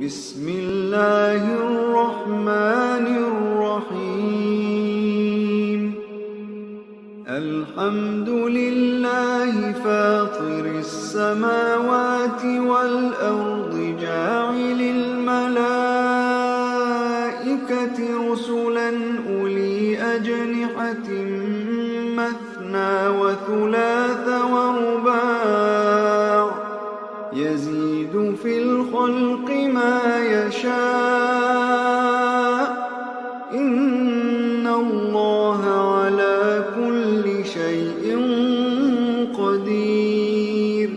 بسم الله الرحمن الرحيم. الحمد لله فاطر السماوات والأرض جاعل الملائكة رسلا أولي أجنحة مثنى وثلاث ورباع يزيد في الخلق ما يشاء إن الله على كل شيء قدير.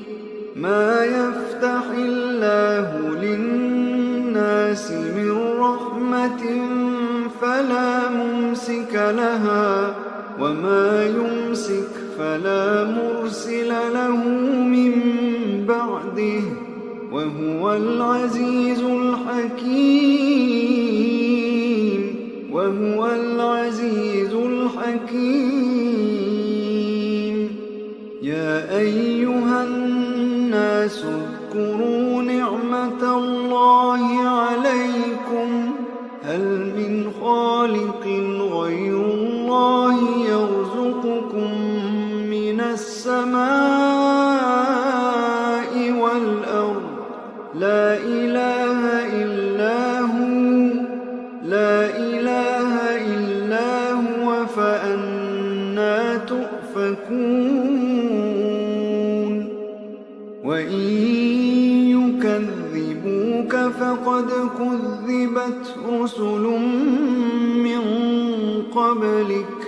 ما يفتح الله للناس من رحمة فلا ممسك لها وما يمسك فلا مرسل له من بعده وهو العزيز الحكيم. يا أيها الناس اذكروا نعمة الله عليكم هل من خالق غير الله يرزقكم من السماء والأرض لا إله إلا هو فأنى تؤفكون. وإن يكذبوك فقد كذبت رسل من قبلك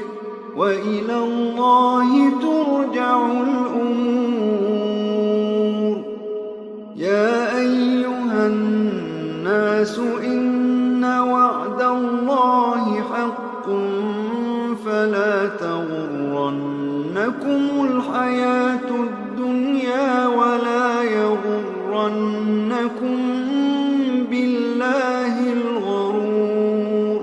وإلى الله ترجع الأمور. يا أيها الناس إن وعد الله حق فلا تغرنكم الحياة الدنيا ولا يغرنكم بالله الغرور.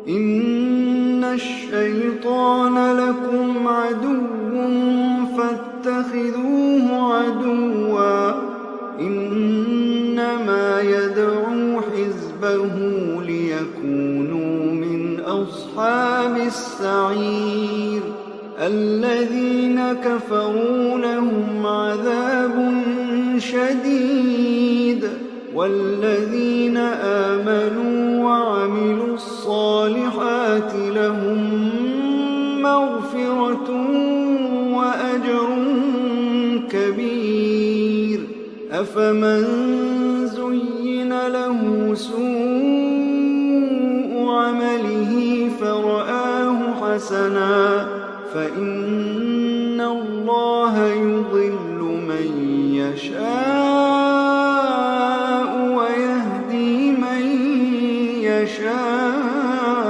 إن الشيطان لكم عدو فاتخذوه عدوا إنما يدعو حزبه ليكونوا من أصحاب السعير. الذين كفروا لهم عذاب شديد والذين آمنوا وعملوا الصالحات لهم مغفرة وأجر كبير. أفمن زين له سوء عمله فرآه حسنا فإن الله يضل من يشاء ويهدي من يشاء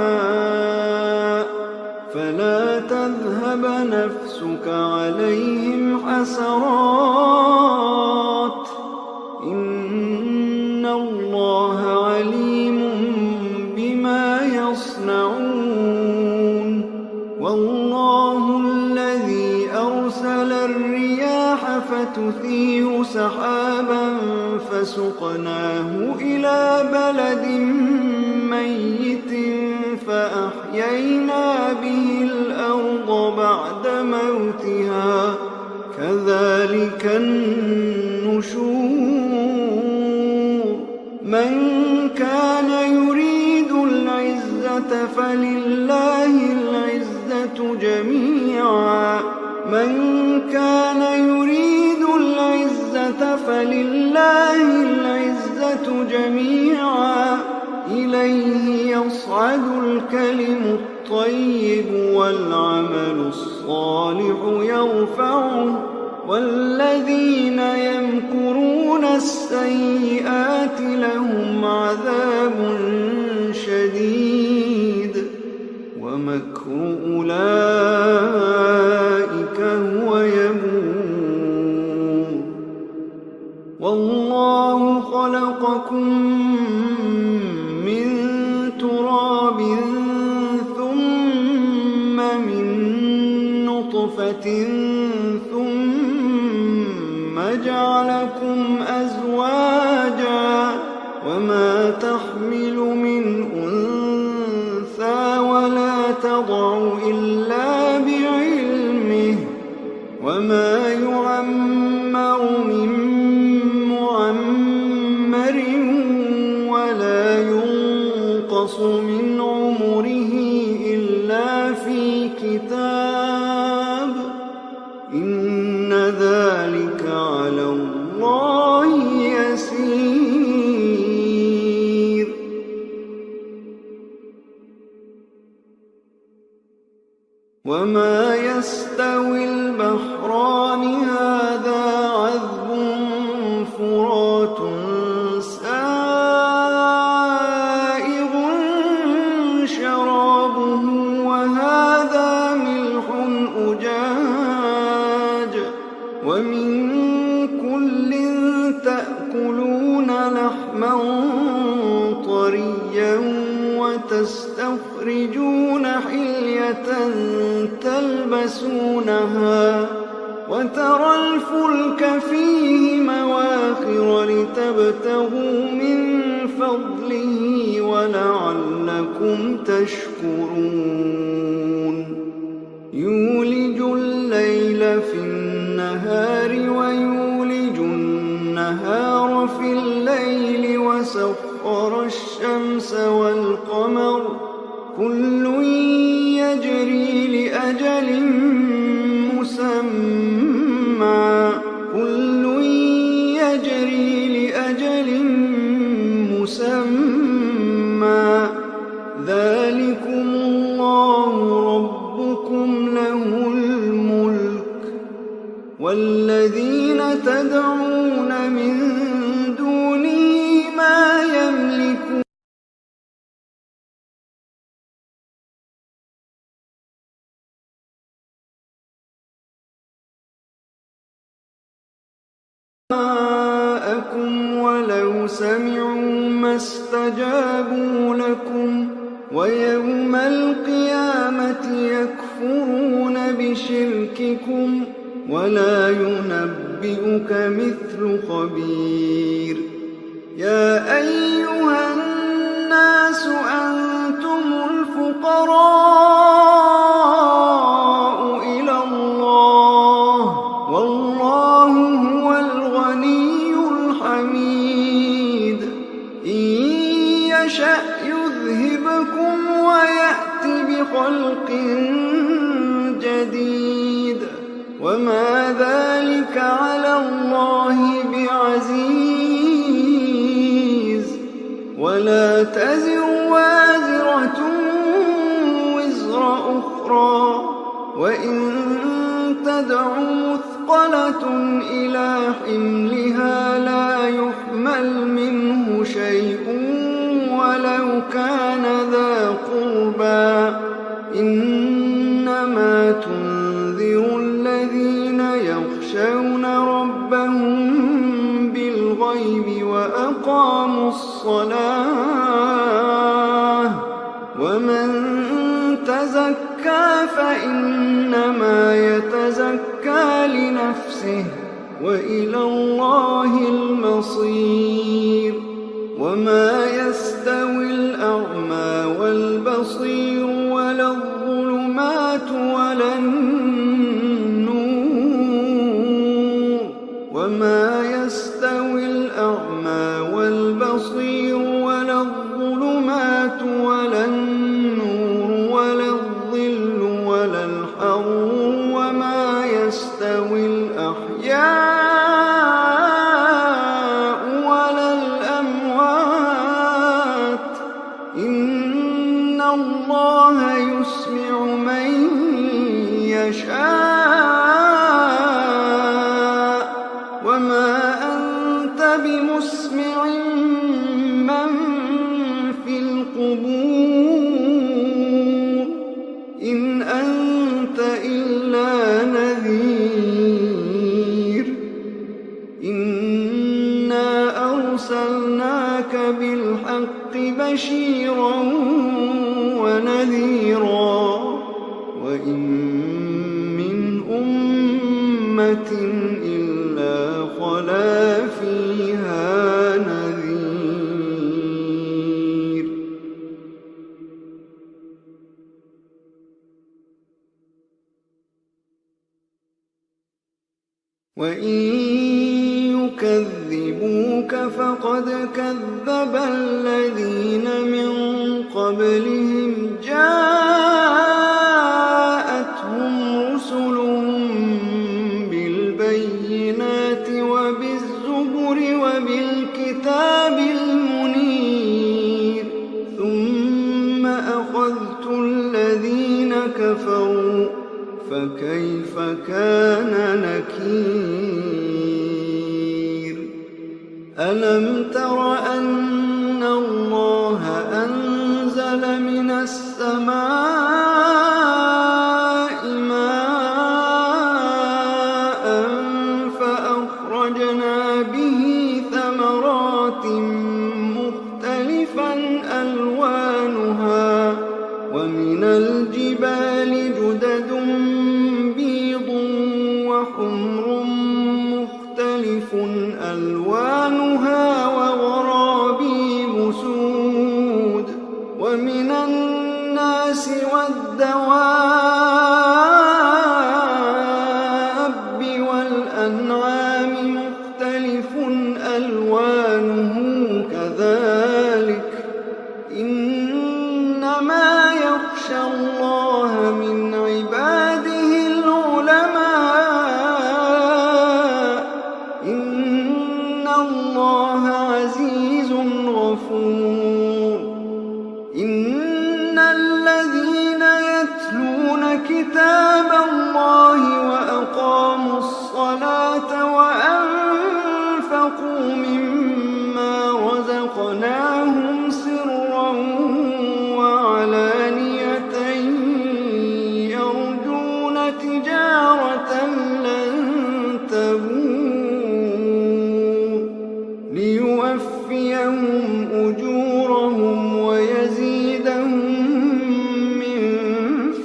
فلا تذهب نفسك عليهم حسرات إن الله عليم بما يصنعون. والله الذي أرسل الرياح فتثير سحابا فسقناه إلى بلد ميت فأحيينا به الأرض بعد موتها كذلك النشور. من كان يريد العزة فلله العزة جميعا إليه يصعد الكلم الطيب والعمل الصالح يرفعه والذين يمكرون السيئات لهم عذاب شديد ومكر أولئك هو يبور. والله خلقكم من تراب ثم من نطفة ثم جعلكم أزواجا وما تحمل من أنثى ولا تضع إلا بعلمه وما يعمر من معمر ولا ينقص من عمره إلا في كتاب إن ذلك على الله يسير. وما يستوي البحران هذا عذب فرات سائغ شرابه وهذا ملح أجاج ومن كل تأكلون لحما طريا وتستخرجون حلية تلبسونها وترى الفلك فيه مواخر لتبتغوا من فضله ولعلكم تشكرون. يولج الليل في النهار ويولج النهار في الليل وسخر الشمس والقمر كل يجري لأجل مسمى ذلكم الله ربكم له الملك والذين تدعون من دونه ما يملكون ولو سمعوا ما استجابوا لكم ويوم القيامة يكفرون بشرككم ولا ينبئك مثل خبير. يا أيها الناس أنتم الفقراء إلى الله والله هو الغني الحميد. إن يشأ يذهبكم ويأت بخلق جديد وما ذلك على الله بعزيز. ولا تزر وازرة وزر أخرى وإن تدع مثقلة إلى حملها لا يحمل منه شيء ولو كان ذا قربى إنما تنذر الذين يخشون ربهم بالغيب وأقاموا الصلاة ومن تزكى فإنما يتزكى لنفسه وإلى الله المصير. وما يستوي الأعمى والبصير ولا الظلمات ولا النور. وما يستوي الأعمى والبصير ولا الظلمات ولا النور ولا الظل ولا الحرور وما يستوي الأحياء ولا الأموات إن الله يسمع من يشاء وما أنت بمسمع من في القبور إن أنت إلا نذير. إنا أرسلناك بالحق بشيرا ونذيرا وإن من أمة إلا خلا فيها نذير. وإن يكذبوك فقد كذب الذين من قبلهم جاءتهم رسلهم بالبينات وبالزبر وبالكتاب المنير ثم أخذت الذين كفروا فكيف كان نكير ألم تر أن الله أنزل من السماء ماء فأخرجنا به ثمرات مختلفا ألوانها ومن الجبال جدد بيض وحمر مختلف ألوانها وغرابيب سود ومن الناس والدواب والأنعام مختلف ألوانه كذلك إنما يخشى الله من عباده العلماء إن الله عزيز غفور إن الذين يتلون كتاب الله وأقاموا الصلاة وأنفقوا مما رزقناهم سرا وعلانية يرجون تجارة لن تبور ليوفيهم أجورهم ويزيدهم من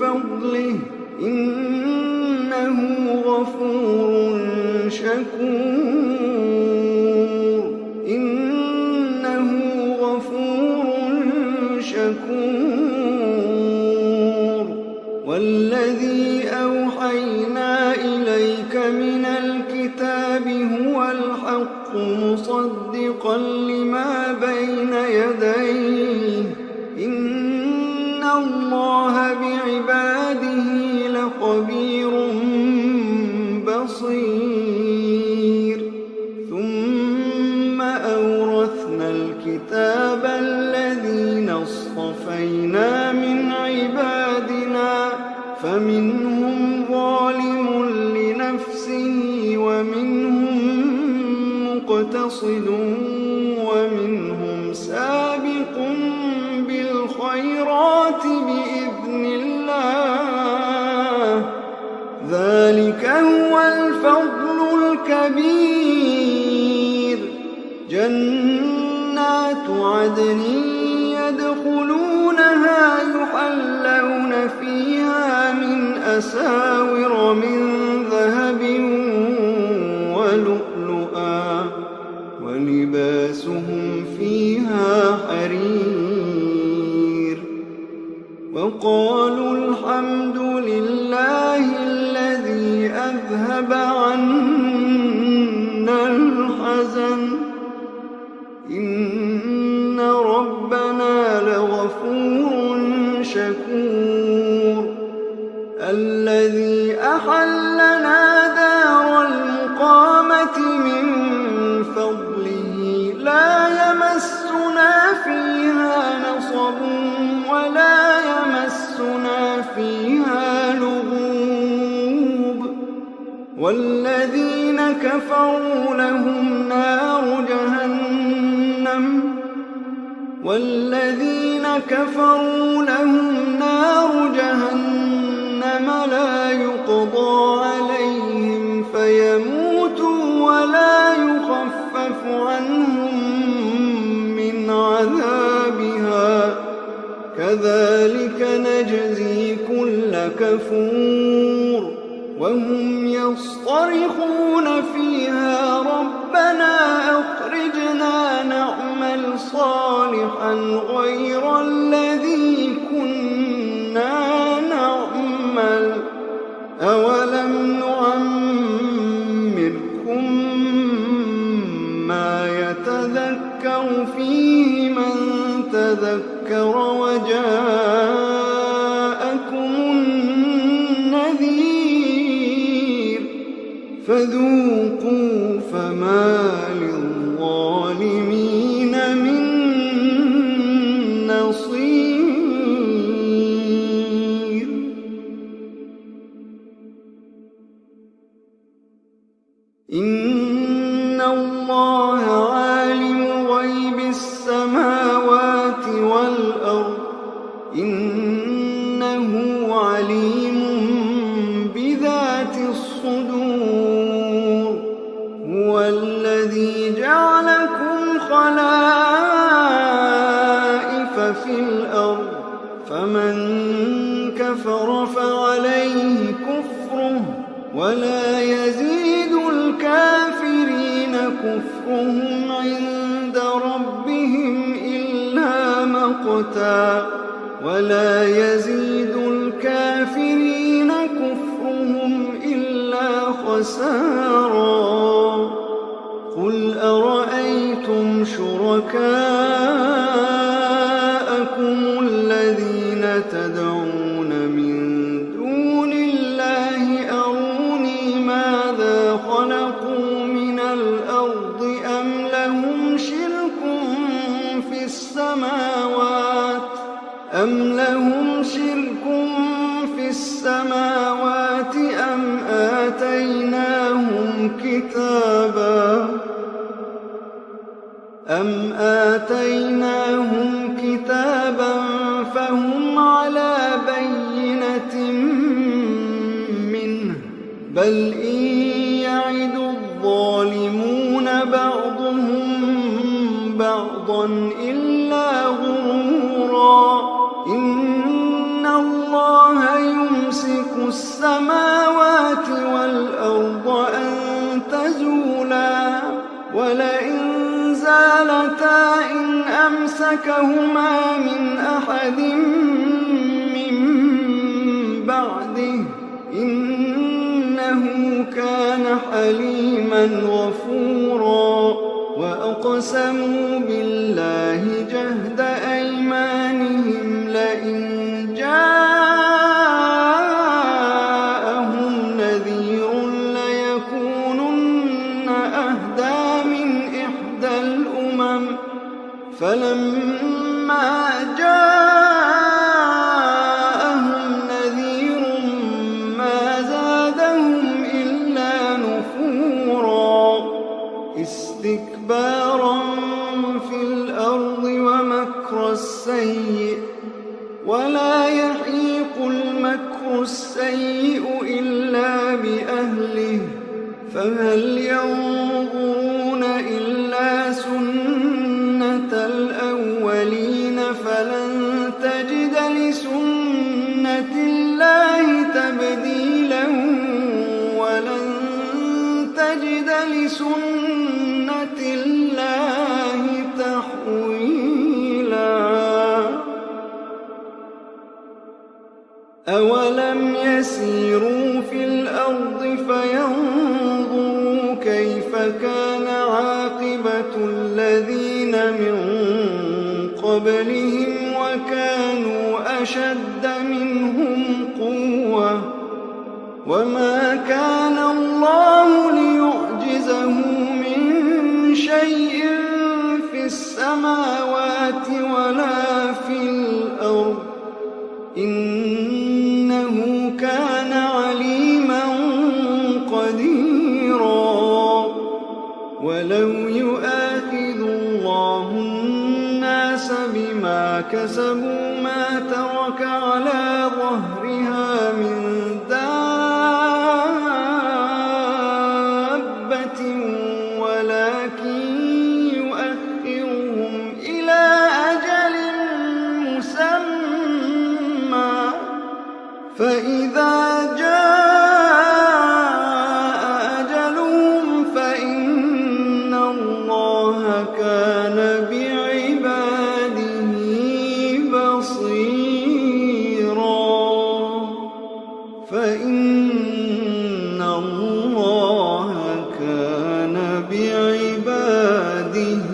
فضله إنه غفور شكور إنه غفور شكور والذي أوحينا إليك من الكتاب هو الحق مصدقا لما بين يديه إن الله بعباده لخبير بصير ثم أورثنا الكتاب الذين اصطفينا من عبادنا فمنهم ظالم لنفسه ومنهم مقتصد ومنهم سابق بالخيرات بإذن الله ذلك هو الفضل الكبير جنات عدن يدخلونها يحلون فيها من أساور من ذهب ولؤلؤا ولباسهم فيها حرير وقالوا الحمد لله الذي أذهب عنا الحزن إن ربنا لغفور شكور الذي أحلنا دار المقامة من فضله لا يمسنا فيها نصب ولا يمسنا فيها لغوب والذين كفروا لهم نار جهنم لا يقضى عليهم فيموتوا ولا يخفف عنهم من عذابها كذلك نجزي كل كفور وهم يصطرخون فيها ربنا أخرجنا نعمل صالحا غير الذي كنا نعمل أولم نعمركم من تذكر وجاءكم النذير فذوقوا فما للظالمين من نصير. إن الله عالم غيب السماوات والأرض إنه عليم بذات الصدور. هو الذي جعلكم خلائف في الأرض فمن كفر فعليه كفره ولا يزيد الكافرين كفرهم عند ربهم إلا مقتا ولا يزيد الكافرين كفرهم إلا خسارا. قل أرأيتم شركاءكم الذين تدعون من دون الله أروني ماذا خلقوا من الأرض أم لهم شرك في السماوات أم آتيناهم كتابا فهم على بينة منه بل إن يعد الظالمون بعضهم بعضا إلا غرورا. إن الله يمسك السماوات والأرض أن تزولا ولئن زالتا إن أمسكهما من أحد من بعده إنه كان حليما غفورا. وأقسموا بالله جهد أيمانهم لئن جاءهم نذير ليكونن أهدى من إحدى الأمم فلما جاءهم نذير ما زادهم إلا نفورا استكبارا في الأرض ومكر السيء ولا يحيق المكر السيء إلا بأهله فهل ينظرون إلا سنة الأولين فلن تجد لسنة الله تبديلا ولن تجد لسنة الله تحويلا. أولم يسيروا في الأرض فينظروا كيف كان عاقبة الذين من قبلهم وكانوا أشد منهم قوة وما كان الله ليعجزه من شيء في السماوات ولا في الأرض إنه كان عليما قديرا. ولو يؤاخذ الله الناس بما كسبوا ما ترك على ظهرها من دابة ولكن يؤخرهم إلى أجل مسمى فإذا جاء أجلهم فإن الله كان بعباده بصيرا. فإن الله كان بعباده